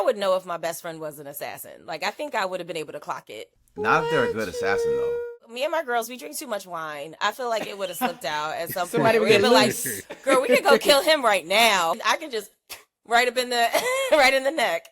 would know if my best friend was an assassin. Like, I think I would have been able to clock it. Not if they're a good assassin, though. Me and my girls, we drink too much wine. I feel like it would have slipped out at some Somebody point. would get like, loose. girl, we could go kill him right now. I can just right up in the right in the neck.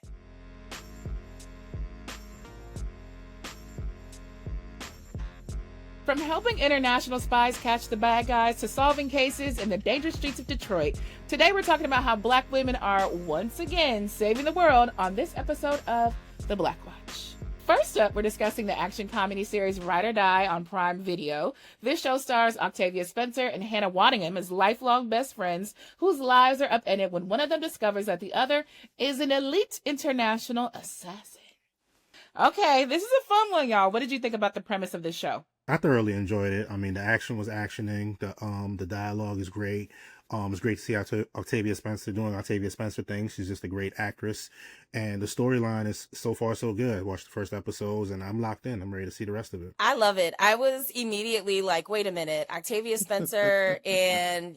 From helping international spies catch the bad guys to solving cases in the dangerous streets of Detroit, today we're talking about how Black women are once again saving the world on this episode of The Black Watch. First up, we're discussing the action comedy series Ride or Die on Prime Video. This show stars Octavia Spencer and Hannah Waddingham as lifelong best friends whose lives are upended when one of them discovers that the other is an elite international assassin. Okay, this is a fun one, y'all. What did you think about the premise of this show? I thoroughly enjoyed it. I mean, the action was actioning. The dialogue is great. It's great to see Octavia Spencer doing Octavia Spencer things. She's just a great actress. And the storyline is so far so good. I watched the first episodes and I'm locked in. I'm ready to see the rest of it. I love it. I was immediately like, wait a minute, Octavia Spencer and,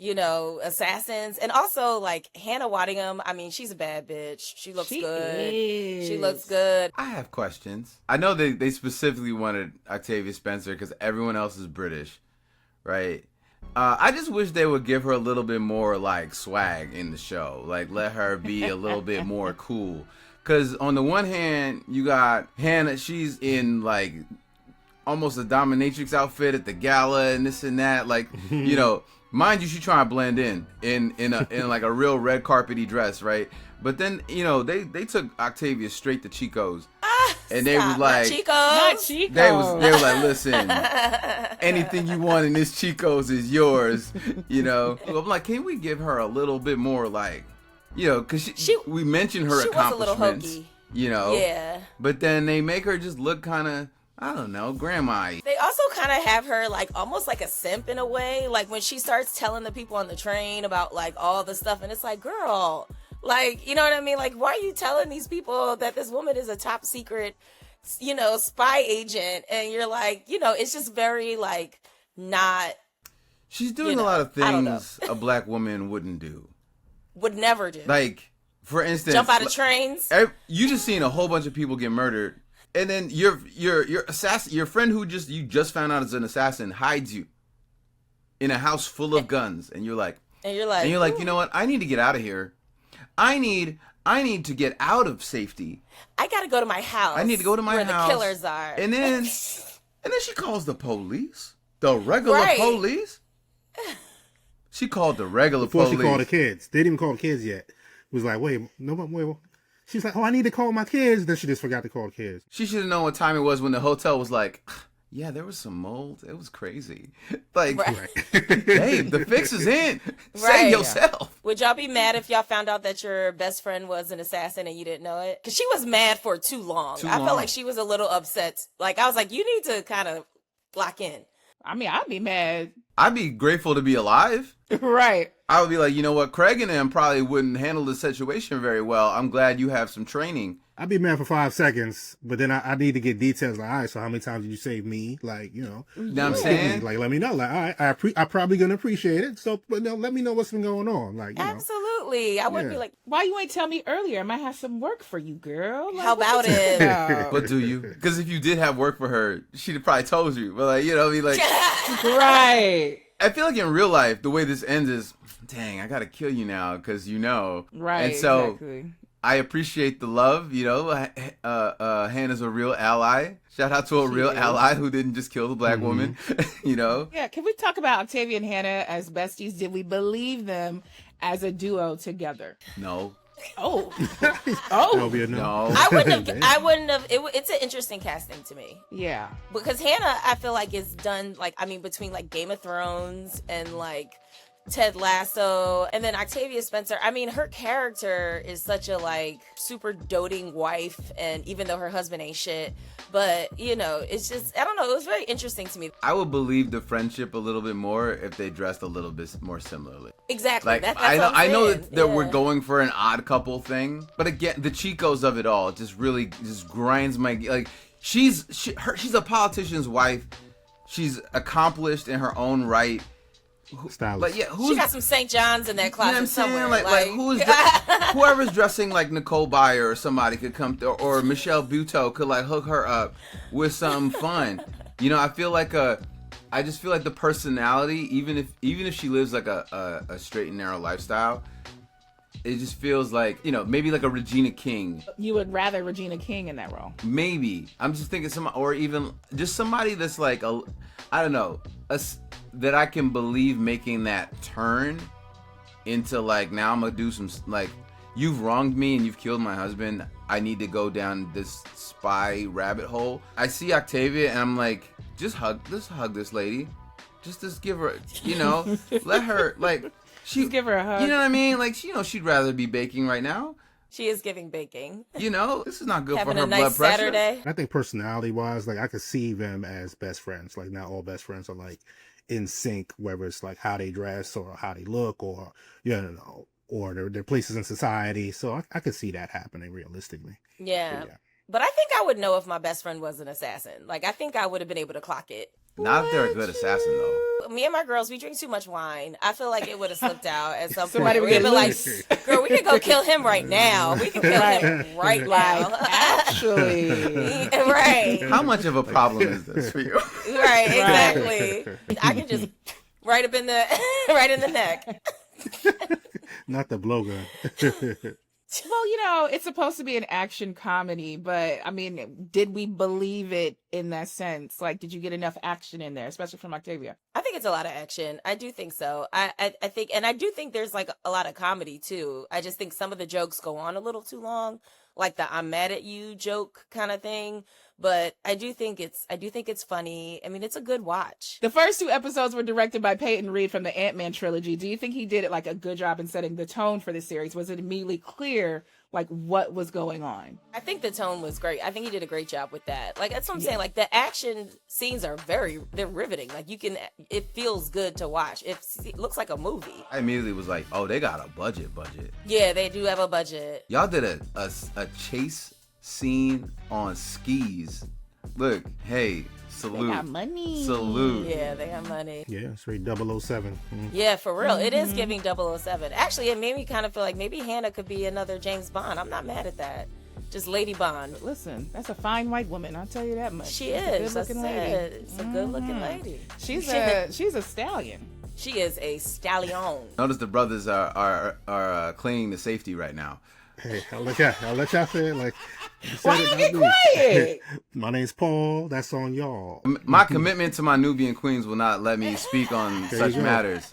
assassins. And also like Hannah Waddingham. I mean, she's a bad bitch. She looks good. She looks good. I have questions. I know they specifically wanted Octavia Spencer because everyone else is British, right? I just wish they would give her a little bit more like swag in the show. Like let her be a little bit more cool. Because on the one hand, you got Hannah, she's in like almost a dominatrix outfit at the gala and this and that. Like, mind you, she's trying to blend in like a real red carpety dress, right? But then, they took Octavia straight to Chico's. And they were like, not Chico's. They were like, listen, anything you want in this Chico's is yours, I'm like, can we give her a little bit more like, because we mentioned her accomplishments, was a little hokey. Yeah. But then they make her just look kind of, I don't know, grandma-y. They also kind of have her like almost like a simp in a way. Like when she starts telling the people on the train about like all the stuff, and it's like, girl, like, you know what I mean? Like, why are you telling these people that this woman is a top secret, spy agent? And you're like, it's just very like not. She's doing a lot of things a black woman wouldn't do. Would never do. Like, for instance, jump out of trains. You just seen a whole bunch of people get murdered, and then your friend who you just found out is an assassin hides you in a house full of guns, and you're like, you know what? I need to get out of here. I need to get out of safety. I gotta go to my house. I need to go to my where house. The killers are. And then she calls the police. The regular police. She called the regular police. Before she called the kids. They didn't even call the kids yet. It was like, wait. She's like, I need to call my kids. Then she just forgot to call the kids. She should have known what time it was when the hotel was like, yeah, there was some mold. It was crazy. Like, babe, the fix is in. Save yourself. Would y'all be mad if y'all found out that your best friend was an assassin and you didn't know it? Because she was mad for too long. I felt like she was a little upset. Like, I was like, you need to kind of lock in. I mean, I'd be mad. I'd be grateful to be alive. Right. I would be like, you know what? Craig and them probably wouldn't handle the situation very well. I'm glad you have some training. I'd be mad for 5 seconds, but then I need to get details. Like, all right, so how many times did you save me? Like, know what I'm saying? Like, let me know. Like, all right, I'm probably going to appreciate it. So, but let me know what's been going on. Like, absolutely. I wouldn't be like, why you ain't tell me earlier? I might have some work for you, girl. Like, how about it? But do you? Because if you did have work for her, she'd have probably told you. But like, right. I feel like in real life, the way this ends is, dang, I got to kill you now because Right, and so, exactly. I appreciate the love, Hannah's a real ally. Shout out to a real ally who didn't just kill the black woman, Yeah, can we talk about Octavia and Hannah as besties? Did we believe them as a duo together? No. Oh. That'll be a no. I wouldn't have. It's an interesting casting to me. Yeah. Because Hannah, I feel like is done, like, I mean, between like Game of Thrones and like Ted Lasso, and then Octavia Spencer. I mean, her character is such a like super doting wife, and even though her husband ain't shit, but it's just, I don't know, it was very interesting to me. I would believe the friendship a little bit more if they dressed a little bit more similarly. Exactly. Like, that's I know that we're going for an odd couple thing, but again, the Chicos of it all just really just grinds my, like, she's a politician's wife. She's accomplished in her own right. Stylist. Like, yeah, She got some St. John's in that you know closet what I'm somewhere. saying? Like who's whoever's dressing like Nicole Byer or somebody could come through, or Michelle Buteau could like hook her up with something fun. You know, I just feel like the personality, even if she lives like a straight and narrow lifestyle, it just feels like, you know, maybe like a Regina King. You would rather Regina King in that role? Maybe. I'm just thinking or even just somebody that's like I don't know, that I can believe making that turn into like, now I'm gonna do some, like, you've wronged me and you've killed my husband. I need to go down this spy rabbit hole. I see Octavia and I'm like, just hug this lady. Just give her, you know, let her, like, Just give her a hug. You know what I mean? Like, you know, she'd rather be baking right now. She is giving baking. You know, this is not good Having for her a nice blood pressure. Saturday. I think personality-wise, like, I could see them as best friends. Like, not all best friends are, like, in sync, whether it's, like, how they dress or how they look or, you know, or their places in society. So I could see that happening realistically. Yeah. But I think I would know if my best friend was an assassin. Like, I think I would have been able to clock it. Not if they're a good assassin, though. Me and my girls, we drink too much wine. I feel like it would have slipped out at some Somebody point. would get We'd be like, loose. girl, we could go kill him right now. We could kill him right Like, now. actually. Right. How much of a problem is this for you? Right, exactly. I can just right up in the right in the neck. Not the blowgun. Well, you know, it's supposed to be an action comedy, but I mean, did we believe it in that sense? Like, did you get enough action in there, especially from Octavia? I think it's a lot of action. I do think so. I think, and I do think there's like a lot of comedy too. I just think some of the jokes go on a little too long, like the "I'm mad at you" joke kind of thing. But I do think it's funny. I mean, it's a good watch. The first 2 episodes were directed by Peyton Reed from the Ant-Man trilogy. Do you think he did it like a good job in setting the tone for the series? Was it immediately clear like what was going on? I think the tone was great. I think he did a great job with that. Like, that's what I'm saying. Like, the action scenes are they're riveting. Like, it feels good to watch. It looks like a movie. I immediately was like, oh, they got a budget. Yeah, they do have a budget. Y'all did a chase scene on skis. Look, hey, salute. They got money. Salute. Yeah, they got money. Yeah, it's very 007. Yeah, for real. It is giving 007. Actually, it made me kind of feel like maybe Hannah could be another James Bond. I'm not mad at that. Just Lady Bond. Listen, that's a fine white woman. I'll tell you that much. She She's is. a good-looking lady. It's a good-looking lady. She's a stallion. She is a stallion. Notice the brothers are clinging to safety right now. Hey, I'll let y'all say it. Like, Why you get quiet? My name's Paul. That's on y'all. My commitment to my Nubian queens will not let me speak on such you go. matters.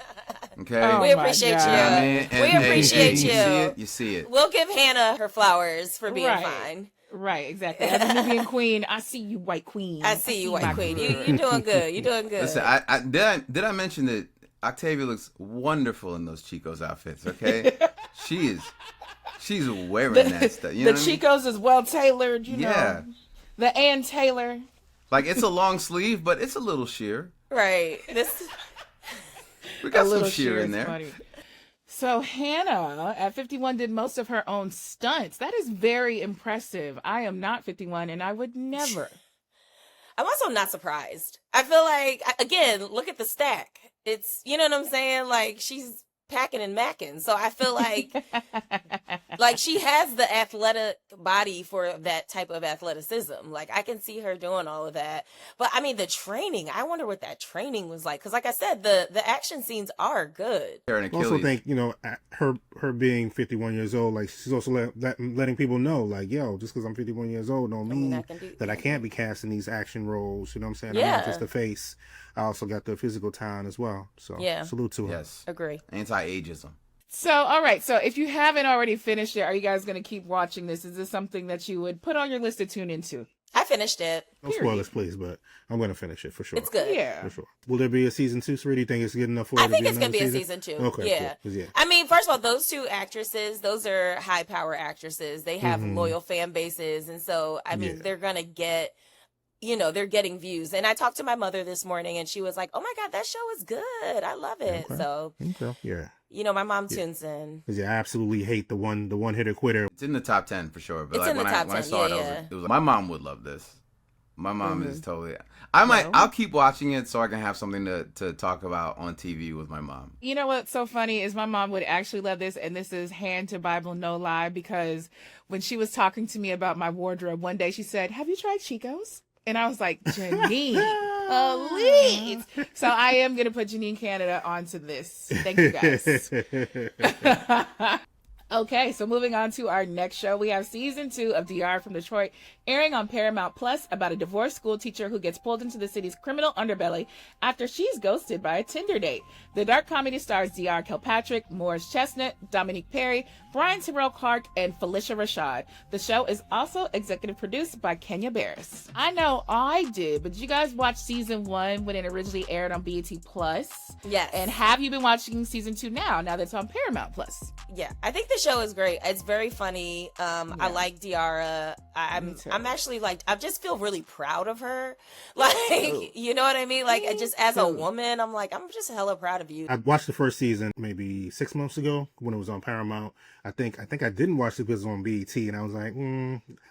Okay? Oh, We my appreciate God. you. I mean, and- We and- appreciate and you. You see it. We'll give Hannah her flowers for being Right. fine. Right, exactly. As a Nubian queen, I see you, white queen. I see you, my white queen. girl. You're doing good. You're doing good. Listen, did I mention that Octavia looks wonderful in those Chico's outfits, okay? She's wearing that stuff. You know The what I mean? Chicos is well tailored, you Yeah. know. The Ann Taylor. Like, it's a long sleeve, but it's a little sheer. Right. We got A some little sheer in is there. funny. So Hannah, at 51, did most of her own stunts. That is very impressive. I am not 51, and I would never. I'm also not surprised. I feel like, again, look at the stack. It's, you know what I'm saying? Like, she's packing and macking. So I feel like she has the athletic body for that type of athleticism. Like, I can see her doing all of that. But I mean, the training, I wonder what that training was like. Cause like I said, the action scenes are good. Her and I Achilles. also think, you know, her being 51 years old, like, she's also letting people know, like, yo, just because I'm 51 years old don't mean I can do- that I can't be cast in these action roles. You know what I'm saying? I'm Yeah. not just the face. I also got the physical talent as well. So Yeah. salute to her. Yes. Agree. Anti-ageism. So, all right. So if you haven't already finished it, are you guys going to keep watching this? Is this something that you would put on your list to tune into? I finished it. No spoilers, please, but I'm going to finish it for sure. It's good. Yeah. For sure. Will there be a season 2, Sri? Do you think it's good enough for I it to think be it's going to another be a season 2. Okay, Yeah. cool. Yeah. I mean, first of all, those 2 actresses, those are high power actresses. They have loyal fan bases. And so, I mean, Yeah. they're going to get, you know, they're getting views. And I talked to my mother this morning and she was like, oh my God, that show is good. I love it. Okay. So, Okay. Yeah. you know, my mom tunes in. Because I absolutely hate the one hitter quitter. It's in the top 10 for sure. But It's like in the when top I 10, saw it, yeah. it was like, my mom would love this. My mom Mm-hmm. is totally. I'll keep watching it so I can have something to talk about on TV with my mom. You know what's so funny is my mom would actually love this, and this is hand to Bible, no lie, because when she was talking to me about my wardrobe, one day she said, "Have you tried Chico's?" And I was like, Janine, please. So I am going to put Janine Canada onto this. Thank you, guys. Okay, so moving on to our next show, we have season 2 of Diarra from Detroit airing on Paramount Plus about a divorced school teacher who gets pulled into the city's criminal underbelly after she's ghosted by a Tinder date. The dark comedy stars Diarra Kilpatrick, Morris Chestnut, Dominique Perry, Brian Terrell Clark, and Felicia Rashad. The show is also executive produced by Kenya Barris. I know I did, but did you guys watch season 1 when it originally aired on BET Plus? Yes. And have you been watching season 2 now that it's on Paramount Plus? Yeah, I think the show is great. It's very funny. I like Diarra. I'm actually like, I just feel really proud of her. Like, you know what I mean? Like, just as a woman, I'm like, I'm just hella proud of you. I watched the first season maybe 6 months ago when it was on Paramount. I think I didn't watch it because it was on BET, and I was like,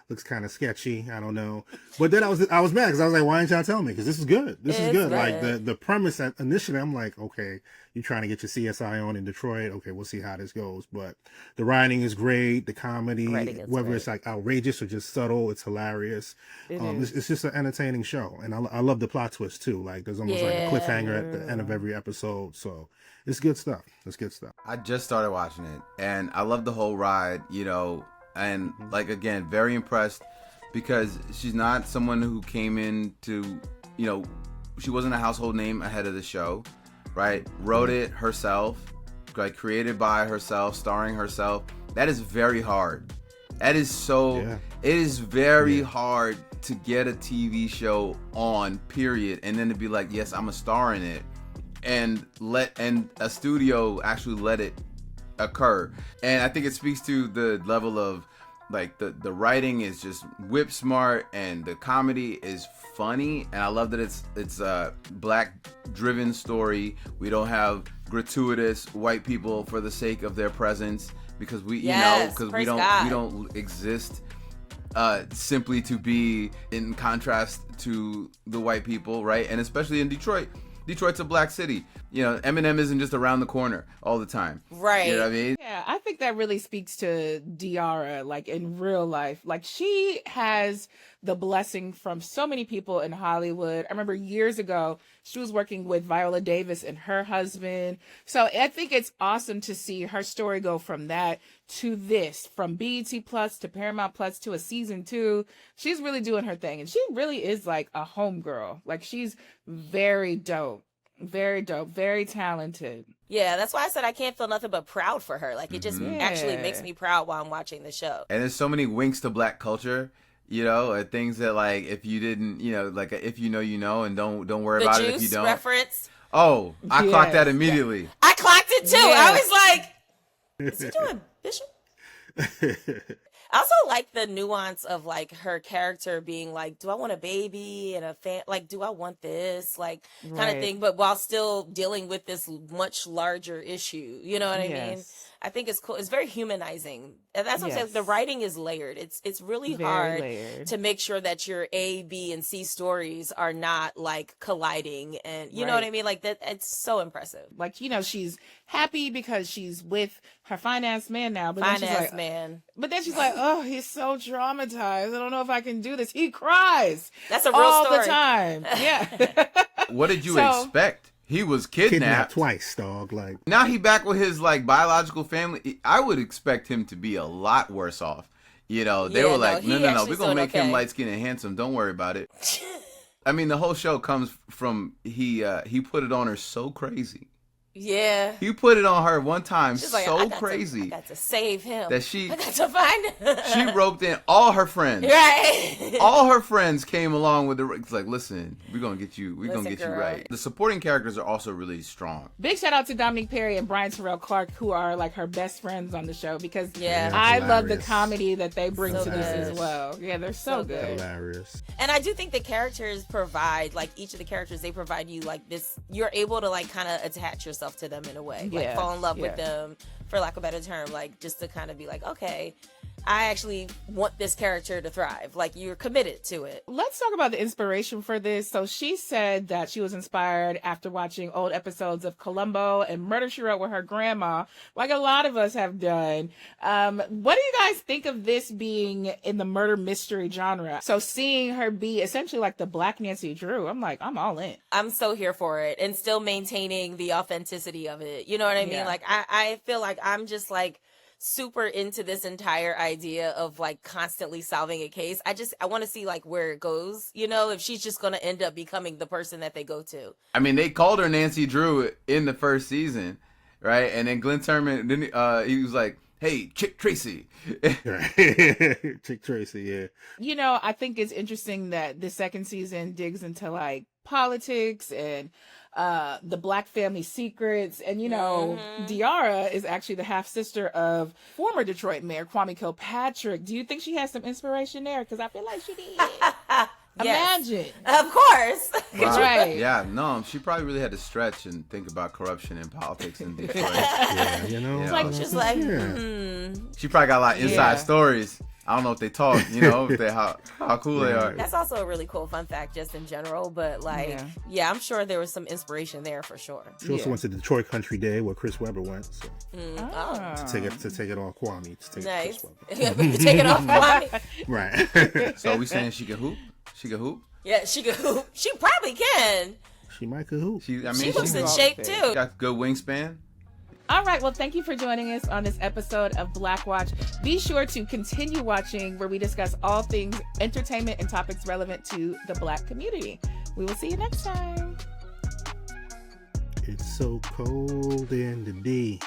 looks kind of sketchy. I don't know. But then I was mad because I was like, why didn't y'all tell me? Because this is good. This is good. Like the premise initially, I'm like, okay, you're trying to get your CSI on in Detroit. Okay, we'll see how this goes. But the writing is great. The comedy, whether it's like outrageous or just subtle, it's hilarious. It's just an entertaining show, and I love the plot twist too. Like there's almost like a cliffhanger at the end of every episode. So it's good stuff. It's good stuff. I just started watching it, and I love the whole ride, you know, and like, again, very impressed because she's not someone who came into, you know, she wasn't a household name ahead of the show, right? Wrote it herself, like created by herself, starring herself. That is very hard. That is so, it is very hard to get a TV show on, period, and then to be like, yes, I'm a star in it, and a studio actually let it occur. And I think it speaks to the level of like the writing is just whip smart, and the comedy is funny, and I love that it's a black driven story. We don't have gratuitous white people for the sake of their presence, because we we don't exist simply to be in contrast to the white people, right? And especially in Detroit. Detroit's a black city. You know, Eminem isn't just around the corner all the time. Right. You know what I mean? Yeah, I think that really speaks to Diarra, like in real life. Like she has the blessing from so many people in Hollywood. I remember years ago, she was working with Viola Davis and her husband. So I think it's awesome to see her story go from that to this, from BET Plus to Paramount Plus to a season 2. She's really doing her thing. And she really is like a homegirl. Like she's very dope. Very dope, very talented. Yeah, that's why I said I can't feel nothing but proud for her. Like, it just actually makes me proud while I'm watching the show. And there's so many winks to black culture, you know, and things that, like, if you didn't, you know, like, if you know, you know, and don't worry about it if you don't. The Juice reference. Oh, I clocked that immediately. Yeah. I clocked it too. Yeah. I was like, is he doing Bishop? I also like the nuance of like her character being like, do I want a baby and a like, do I want this, like, kind of thing, but while still dealing with this much larger issue. You know what I mean? I think it's cool. It's very humanizing. And that's what I'm saying. The writing is layered. It's really very hard layered to make sure that your A, B, and C stories are not like colliding. And you know what I mean? Like that, it's so impressive. Like, you know, she's happy because she's with her finance man now. But then she's like, but then she's like, oh, he's so traumatized. I don't know if I can do this. He cries. That's a real all story. the time. Yeah. What did you expect? He was kidnapped twice, dog. Like now he back with his like biological family. I would expect him to be a lot worse off. You know, they were like, no, we're gonna make him light skinned and handsome. Don't worry about it. I mean, the whole show comes from he put it on her so crazy. Yeah. He put it on her one time so I crazy. got to save him. That I got to find him. She roped in all her friends. Right. All her friends came along with it's like, listen, we're going to get you. We're going to get you right. The supporting characters are also really strong. Big shout out to Dominique Perry and Brian Terrell Clark, who are like her best friends on the show, because I love the comedy that they bring to this as well. Yeah, they're so good. Hilarious. And I do think the characters provide, like each of the characters, they provide you like this, you're able to like kind of attach yourself to them in a way, like fall in love with them, for lack of a better term, like just to kind of be like, okay, I actually want this character to thrive. Like, you're committed to it. Let's talk about the inspiration for this. So she said that she was inspired after watching old episodes of Columbo and Murder, She Wrote with her grandma, like a lot of us have done. What do you guys think of this being in the murder mystery genre? So seeing her be essentially like the Black Nancy Drew, I'm like, I'm all in. I'm so here for it, and still maintaining the authenticity of it. You know what I mean? Yeah. Like, I feel like I'm just like super into this entire idea of like constantly solving a case. I want to see like where it goes, you know, if she's just going to end up becoming the person that they go to. I mean, they called her Nancy Drew in the first season, right? And then Glenn Turman, then he was like, "Hey, Chick Tracy." Chick Tracy, yeah. You know, I think it's interesting that the second season digs into like politics and the Black family secrets. And, you know, Diarra is actually the half-sister of former Detroit Mayor Kwame Kilpatrick. Do you think she has some inspiration there? Because I feel like she did. Yes. Imagine. Of course. Wow. Right. Yeah, no, she probably really had to stretch and think about corruption and politics in Detroit. Yeah, you know. Yeah. Like, just like, She probably got a lot of inside Yeah. stories. I don't know if they talk, you know, if they how cool they are. that's also a really cool fun fact just in general. But like, yeah, I'm sure there was some inspiration there for sure. She also went to Detroit Country Day where Chris Webber went. So Ah. to take it off Kwame. To take Nice. Chris Webber. Take it off Kwame. Right. So are we saying she can hoop? She can hoop? Yeah, she could hoop. She probably can. She might could hoop. She She looks in can shape hoop. too. got good wingspan. All right. Well, thank you for joining us on this episode of Black Watch. Be sure to continue watching where we discuss all things entertainment and topics relevant to the Black community. We will see you next time. It's so cold in the D.